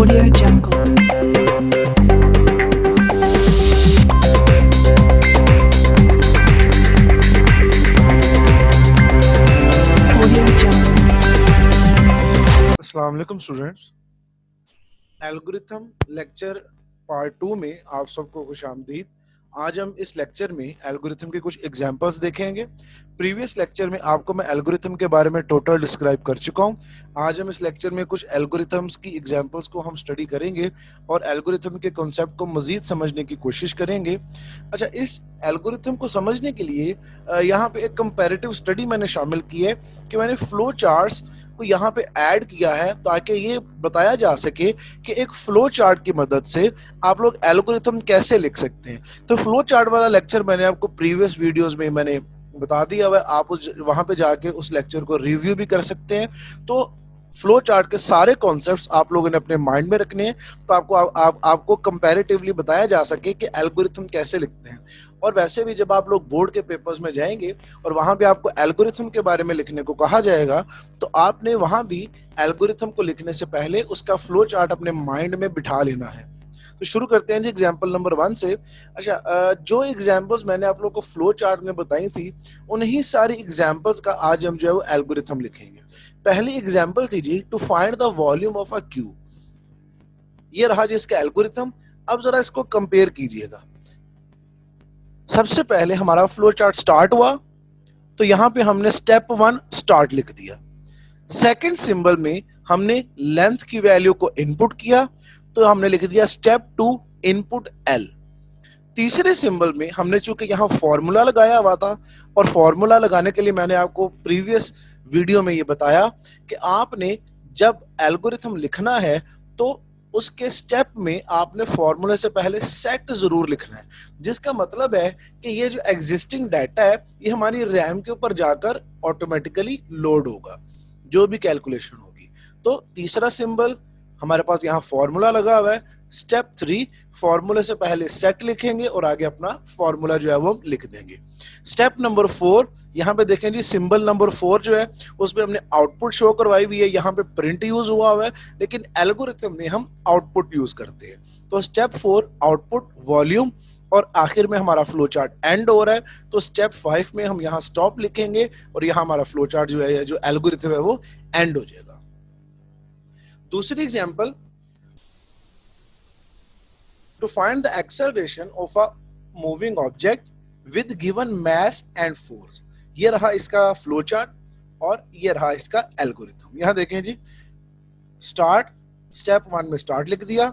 Audio Jungle. Audio Jungle. अस्सलाम वालेकुम students. Algorithm lecture part 2 में आप सबको खुशामदीद। आज हम इस लेक्चर में एल्गोरिथम के कुछ एग्जांपल्स देखेंगे। प्रीवियस लेक्चर में आपको मैं एल्गोरिथम के बारे में टोटल डिस्क्राइब कर चुका हूं। आज हम इस लेक्चर में कुछ एल्गोरिथम्स की एग्जांपल्स को हम स्टडी करेंगे और एल्गोरिथम के कॉन्सेप्ट को मजीद समझने की कोशिश करेंगे। अच्छा, इस एल्गोरिथम को समझने के लिए यहाँ पे एक कंपैरेटिव स्टडी मैंने शामिल की है कि मैंने फ्लो चार्ट्स को यहाँ पे ऐड किया है ताकि ये बताया जा सके कि एक फ्लो चार्ट की मदद से आप लोग एल्गोरिथम कैसे लिख सकते हैं। तो फ्लो चार्ट वाला लेक्चर मैंने आपको प्रीवियस वीडियोस में मैंने बता दिया हुआ है, आप वहां पे जाके उस लेक्चर को रिव्यू भी कर सकते हैं। तो फ्लो चार्ट के सारे कॉन्सेप्ट्स आप लोगों ने अपने माइंड में रखने हैं तो आपको कंपैरेटिवली बताया जा सके कि एल्गोरिथम कैसे लिखते हैं। और वैसे भी जब आप लोग बोर्ड के पेपर्स में जाएंगे और वहां पे आपको एल्गोरिथम के बारे में लिखने को कहा जाएगा तो आपने वहां भी एल्गोरिथम को लिखने से पहले उसका फ्लो चार्ट अपने माइंड में बिठा लेना है। तो शुरू करते हैं जी एग्जाम्पल नंबर 1 से। अच्छा, जो एग्जाम्पल्स मैंने आप लोग को फ्लो चार्ट में बताई थी उन्हीं सारी एग्जाम्पल्स का आज हम जो है वो एल्गोरिथम लिखेंगे। पहली एग्जाम्पल थी जी to find the volume of a cube. ये रहा जी इसका एल्गोरिथम। अब जरा इसको कंपेयर कीजिएगा। सबसे पहले हमारा फ्लो चार्ट स्टार्ट हुआ तो यहां पे हमने स्टेप 1 स्टार्ट लिख दिया। सेकंड सिंबल में हमने लेंथ की वैल्यू को इनपुट किया तो हमने लिख दिया स्टेप 2 इनपुट एल। तीसरे सिंबल में हमने चूंकि यहाँ फॉर्मूला लगाया हुआ था और फॉर्मूला लगाने के लिए मैंने आपको प्रीवियस वीडियो में ये बताया कि आपने जब एल्गोरिथम लिखना है तो उसके स्टेप में आपने फॉर्मूले से पहले सेट जरूर लिखना है, जिसका मतलब है कि ये जो एग्जिस्टिंग डाटा है ये हमारी रैम के ऊपर जाकर ऑटोमेटिकली लोड होगा जो भी कैलकुलेशन होगी। तो तीसरा सिंबल हमारे पास यहाँ फॉर्मूला लगा हुआ है। स्टेप 3 फॉर्मूले से पहले सेट लिखेंगे और आगे अपना फॉर्मूला जो है वो लिख देंगे। स्टेप नंबर 4 यहाँ पे देखें जी, सिंबल नंबर 4 जो है उसमें हमने आउटपुट शो करवाई हुई है। यहाँ पे प्रिंट यूज हुआ है लेकिन एल्गोरिथम में हम आउटपुट यूज करते हैं। तो स्टेप 4 आउटपुट वॉल्यूम और आखिर में हमारा फ्लो चार्ट एंड हो रहा है तो स्टेप 5 में हम यहाँ स्टॉप लिखेंगे और यहाँ हमारा फ्लो चार्ट जो है जो एल्गोरिथम है वो एंड हो जाएगा। दूसरी example to find the acceleration of a moving object with given mass and force। ये रहा इसका फ्लो चार्ट और ये रहा इसका एल्गोरिथम। यहां देखें जी, स्टार्ट स्टेप 1 में स्टार्ट लिख दिया,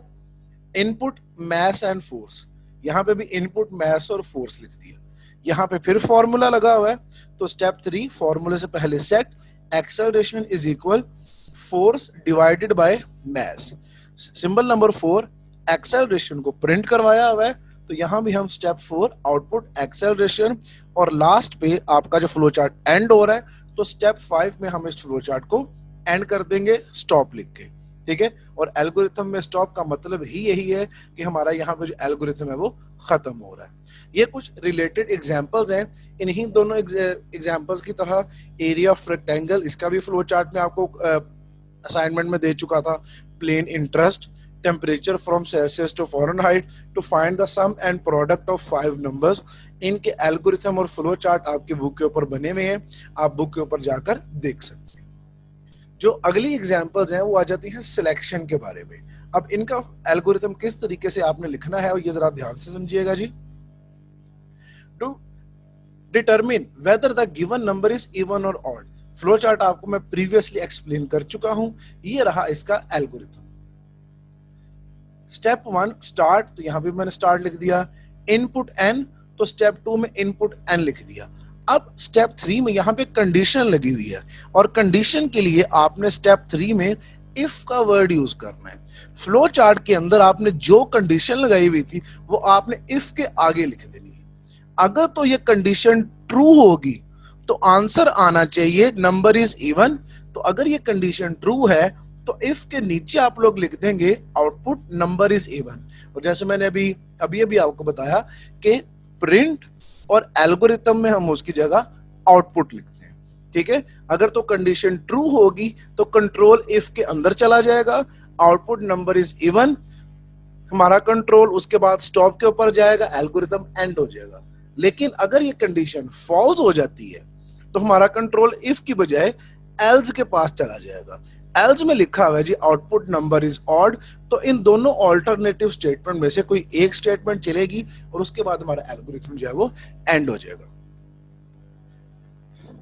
इनपुट मैस एंड फोर्स, यहां पे भी इनपुट मैस और फोर्स लिख दिया। यहां पे फिर फॉर्मूला लगा हुआ है तो स्टेप 3 फॉर्मूले से पहले set acceleration is equal force divided by mass. Symbol number 4 acceleration को प्रिंट करवाया हुआ है तो यहां भी हम स्टेप 4 आउटपुट एक्सेलरेशन और लास्ट पे आपका जो फ्लो चार्ट एंड हो रहा है तो स्टेप 5 में हम इस फ्लो चार्ट को एंड कर देंगे स्टॉप लिख के। ठीक है, और एल्गोरिथम में स्टॉप का मतलब ही यही है कि हमारा यहाँ पे जो एल्गोरिथम है वो खत्म हो रहा है। ये कुछ रिलेटेड एग्जांपल्स हैं। इन्हीं दोनों एग्जांपल्स की तरह एरिया ऑफ रेक्टेंगल, इसका भी फ्लो चार्ट में आपको असाइनमेंट में दे चुका था। Plain interest, temperature from Celsius to Fahrenheit to find the sum and product of 5 numbers. इनके एल्गोरिथम और फ्लो चार्ट आपकी बुक के ऊपर बने हुए हैं, आप बुक के ऊपर जाकर देख सकते हैं। जो अगली एग्जांपल्स हैं वो आ जाती हैं सिलेक्शन के बारे में। अब इनका एल्गोरिथम किस तरीके से आपने लिखना है ये जरा ध्यान से समझिएगा जी। To determine whether the given number is even और ऑड, फ्लो चार्ट आपको मैं प्रीवियसली एक्सप्लेन कर चुका हूं। ये रहा इसका एल्गोरिथम। स्टेप 1 स्टार्ट, तो यहां पे मैंने स्टार्ट लिख दिया। इनपुट एन, तो स्टेप 2 में इनपुट एन लिख दिया। अब स्टेप 3 में यहां पे कंडीशन लगी हुई है और कंडीशन के लिए आपने स्टेप 3 में इफ का वर्ड यूज करना है। फ्लो चार्ट के अंदर आपने जो कंडीशन लगाई हुई थी वो आपने इफ के आगे लिख देनी है। अगर तो ये कंडीशन ट्रू होगी तो आंसर आना चाहिए नंबर इज इवन। तो अगर ये कंडीशन ट्रू है तो इफ के नीचे आप लोग लिख देंगे आउटपुट नंबर इज इवन। और जैसे मैंने अभी आपको बताया कि प्रिंट और एल्गोरिथम में हम उसकी जगह आउटपुट लिखते हैं। ठीक है, अगर तो कंडीशन ट्रू होगी तो कंट्रोल इफ के अंदर चला जाएगा, आउटपुट नंबर इज इवन, हमारा कंट्रोल उसके बाद स्टॉप के ऊपर जाएगा, एल्गोरिथम एंड हो जाएगा। लेकिन अगर ये कंडीशन फॉल्स हो जाती है तो हमारा कंट्रोल इफ की बजाय एल्स के पास चला जाएगा। एल्स में लिखा हुआ है जी आउटपुट नंबर इज ऑड, तो इन दोनों ऑल्टरनेटिव स्टेटमेंट में से कोई एक स्टेटमेंट चलेगी और उसके बाद हमारा एल्गोरिथम जो है वो एंड हो जाएगा।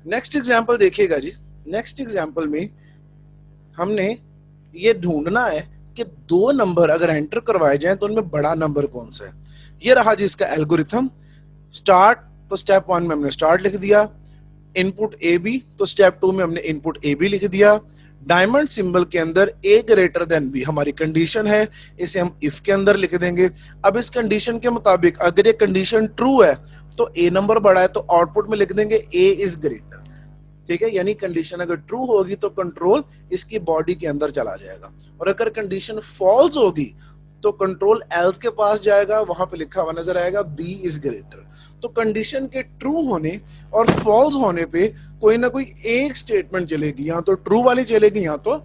नेक्स्ट एग्जांपल देखिएगा जी। नेक्स्ट एग्जांपल में हमने ये ढूंढना है कि दो नंबर अगर एंटर करवाए जाएं तो उनमें बड़ा नंबर कौन सा है। ये रहा जी इसका एल्गोरिथम। स्टार्ट, तो स्टेप 1 में हमने स्टार्ट लिख दिया। इनपुट ए बी, तो स्टेप 2 में हमने इनपुट ए बी लिख दिया। डायमंड सिंबल के अंदर ए ग्रेटर देन बी हमारी कंडीशन है, इसे हम इफ के अंदर लिख देंगे। अब इस कंडीशन के मुताबिक अगर ये कंडीशन ट्रू है तो ए नंबर बड़ा है, तो आउटपुट में लिख देंगे ए इज ग्रेटर। ठीक है, यानी कंडीशन अगर ट्रू होगी तो कंट्रोल इसकी बॉडी के अंदर चला जाएगा, और अगर कंडीशन फॉल्स होगी तो कंट्रोल एल्स के पास जाएगा, वहां पे लिखा हुआ नजर आएगा बी इज ग्रेटर। तो कंडीशन के ट्रू होने और फॉल्स होने पे कोई ना कोई एक स्टेटमेंट चलेगी, या तो ट्रू वाली चलेगी या तो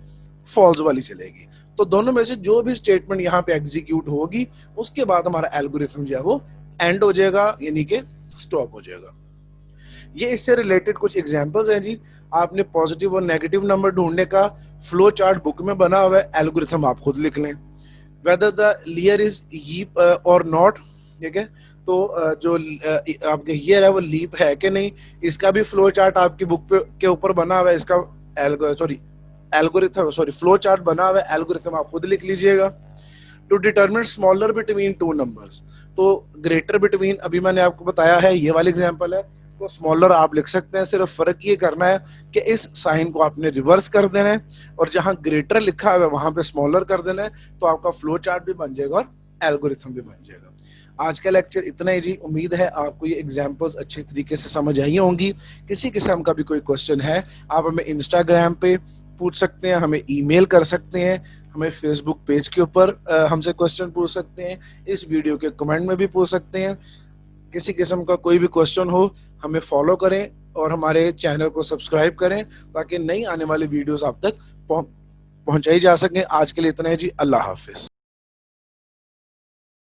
फॉल्स वाली चलेगी। तो दोनों में से जो भी स्टेटमेंट यहाँ पे एग्जीक्यूट होगी उसके बाद हमारा एल्गोरिथम जो है वो एंड हो जाएगा, यानी कि स्टॉप हो जाएगा। ये इससे रिलेटेड कुछ एग्जांपल्स हैं जी। आपने पॉजिटिव और नेगेटिव नंबर ढूंढने का फ्लो चार्ट बुक में बना हुआ है, एल्गोरिथम आप खुद लिख लें। Whether the layer is leap और नॉट, ठीक है, तो जो आपके ईयर है वो लीप है कि नहीं, इसका भी फ्लो चार्ट आपकी बुक पे के ऊपर बना हुआ है। इसका फ्लो चार्ट बना हुआ है, एल्गोरिथम आप खुद लिख लीजिएगा। To determine smaller between two numbers, तो ग्रेटर बिटवीन अभी मैंने आपको बताया है, ये वाली एग्जांपल है, तो स्मॉलर आप लिख सकते हैं। सिर्फ फर्क ये करना है कि इस साइन को आपने रिवर्स कर देना है और जहां ग्रेटर लिखा हुआ है वहां पे स्मॉलर कर देना है, तो आपका फ्लो चार्ट भी बन जाएगा और एल्गोरिथम भी बन जाएगा। आज का लेक्चर इतना ही जी। उम्मीद है आपको ये एग्जांपल्स अच्छे तरीके से समझ आई होंगी। किसी किस्म का भी कोई क्वेश्चन है आप हमें इंस्टाग्राम पे पूछ सकते हैं, हमें ईमेल कर सकते हैं, हमें फेसबुक पेज के ऊपर हमसे क्वेश्चन पूछ सकते हैं, इस वीडियो के कमेंट में भी पूछ सकते हैं। किसी किस्म का कोई भी क्वेश्चन हो हमें फॉलो करें और हमारे चैनल को सब्सक्राइब करें ताकि नई आने वाली वीडियोस आप तक पहुंचाई जा सकें। आज के लिए इतना है जी, अल्लाह हाफिज।